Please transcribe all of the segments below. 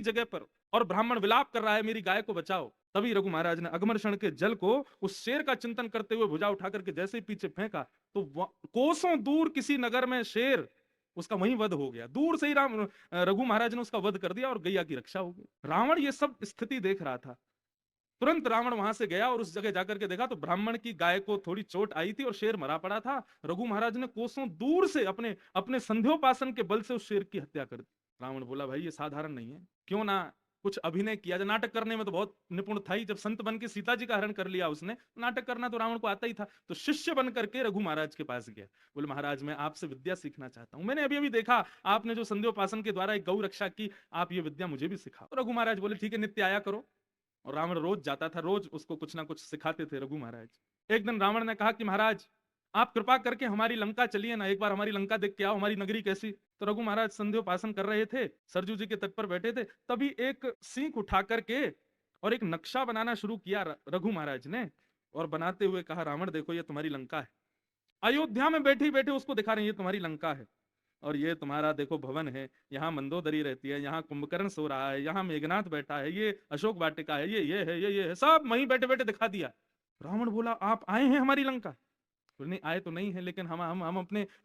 जगह पर, और ब्राह्मण विलाप कर रहा है मेरी गाय को बचाओ। तभी रघु महाराज ने अगमर्षण के जल को उस शेर का चिंतन करते हुए भुजा उठा करके जैसे ही पीछे फेंका तो कोसों दूर किसी नगर में शेर, उसका वहीं वध हो गया। दूर से ही रघु महाराज ने उसका वध कर दिया और गैया की रक्षा हो गई। रावण ये सब स्थिति देख रहा था। तुरंत रावण वहां से गया और उस जगह जाकर के देखा तो ब्राह्मण की गाय को थोड़ी चोट आई थी और शेर मरा पड़ा था। रघु महाराज ने कोसों दूर से अपने अपने संध्योपासन के बल से उस शेर की हत्या कर दी। रावण बोला भाई ये साधारण नहीं है, क्यों ना कुछ अभिनय किया जाए। नाटक करने में तो बहुत निपुण था ही, जब संत बन के सीता जी का हरण कर लिया उसने, नाटक करना तो रावण को आता ही था। तो शिष्य बन करके रघु महाराज के पास गया। बोले महाराज मैं आपसे विद्या सीखना चाहता हूं, मैंने अभी अभी देखा आपने जो संध्योपासन के द्वारा एक गौ रक्षा की, आप ये विद्या मुझे भी सिखाओ। रघु महाराज बोले ठीक है, नित्य आया करो। और रावण रोज जाता था, रोज उसको कुछ ना कुछ सिखाते थे रघु महाराज। एक दिन रावण ने कहा कि महाराज आप कृपा करके हमारी लंका चलिए ना, एक बार हमारी लंका देख के आओ, हमारी नगरी कैसी। तो रघु महाराज संध्योपासन कर रहे थे, सरजू जी के तट पर बैठे थे, तभी एक सीख उठा करके और एक नक्शा बनाना शुरू किया रघु महाराज ने, और बनाते हुए कहा रावण देखो ये तुम्हारी लंका है। अयोध्या में बैठे बैठे उसको दिखा रहे हैं ये तुम्हारी लंका है, और ये तुम्हारा देखो भवन है, यहाँ मंदोदरी रहती है, यहाँ कुंभकर्ण सो रहा है, यहाँ मेघनाथ बैठा है, ये अशोक वाटिका है, ये है, ये है, सब वहीं बैठे बैठे दिखा दिया। रावण बोला आप आए हैं हमारी लंका? नहीं आए तो नहीं है, लेकिन हम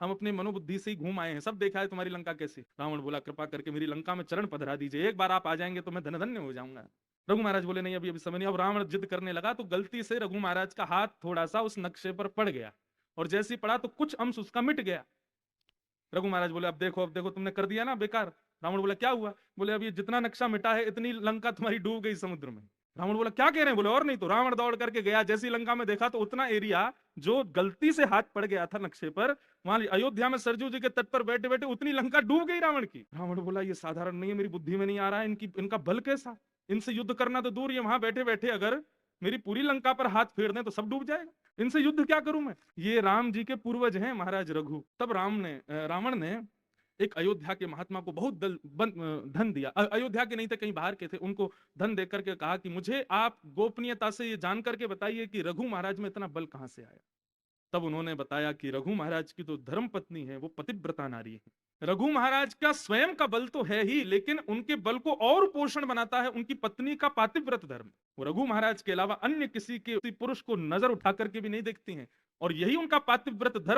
अपने मनोबुद्धि से ही घूम आए हैं, सब देखा है तुम्हारी लंका कैसी। रावण बोला कृपा करके मेरी लंका में चरण पधरा दीजिए, एक बार आप आ जाएंगे तो मैं धन धन्य हो जाऊंगा। रघु महाराज बोले नहीं अभी अभी समय नहीं। अब रावण जिद करने लगा तो गलती से रघु महाराज का हाथ थोड़ा सा उस नक्शे पर पड़ गया, और जैसे ही पड़ा तो कुछ अंश उसका मिट गया। रघु महाराज बोले अब देखो तुमने कर दिया ना बेकार। रावण बोला क्या हुआ? बोले अब ये जितना नक्शा मिटा है इतनी लंका तुम्हारी डूब गई समुद्र में। रावण बोला क्या कह रहे हैं? बोले और नहीं तो। रावण दौड़ करके गया, जैसी लंका में देखा तो उतना एरिया जो गलती से हाथ पड़ गया था नक्शे पर, वहां अयोध्या में सरजू जी के तट पर बैठे बैठे उतनी लंका डूब गई रावण की। रावण बोला ये साधारण नहीं है, मेरी बुद्धि में नहीं आ रहा है इनका बल कैसा, इनसे युद्ध करना तो दूर, ये वहां बैठे बैठे अगर मेरी पूरी लंका पर हाथ फेर दें तो सब डूब जाएगा, इनसे युद्ध क्या करूं मैं? ये राम जी के पूर्वज हैं महाराज रघु। तब रावण ने एक अयोध्या के महात्मा को बहुत धन दिया। अयोध्या के नहीं थे, कहीं बाहर के थे, उनको धन देकर के कहा कि मुझे आप गोपनीयता से ये जान करके बताइए कि रघु महाराज में इतना बल कहां से आया। तब उन्होंने बताया कि रघु महाराज की तो धर्म पत्नी है, वो पतिव्रता नारी है। रघु महाराज का स्वयं का बल तो है ही, लेकिन उनके बल को और पोषण बनाता है उनकी पत्नी का पातिव्रत धर्म। वो रघु महाराज के अलावा अन्य किसी के पुरुष को नजर उठा करके भी नहीं देखती हैं, और यही उनका पातिव्रत धर्म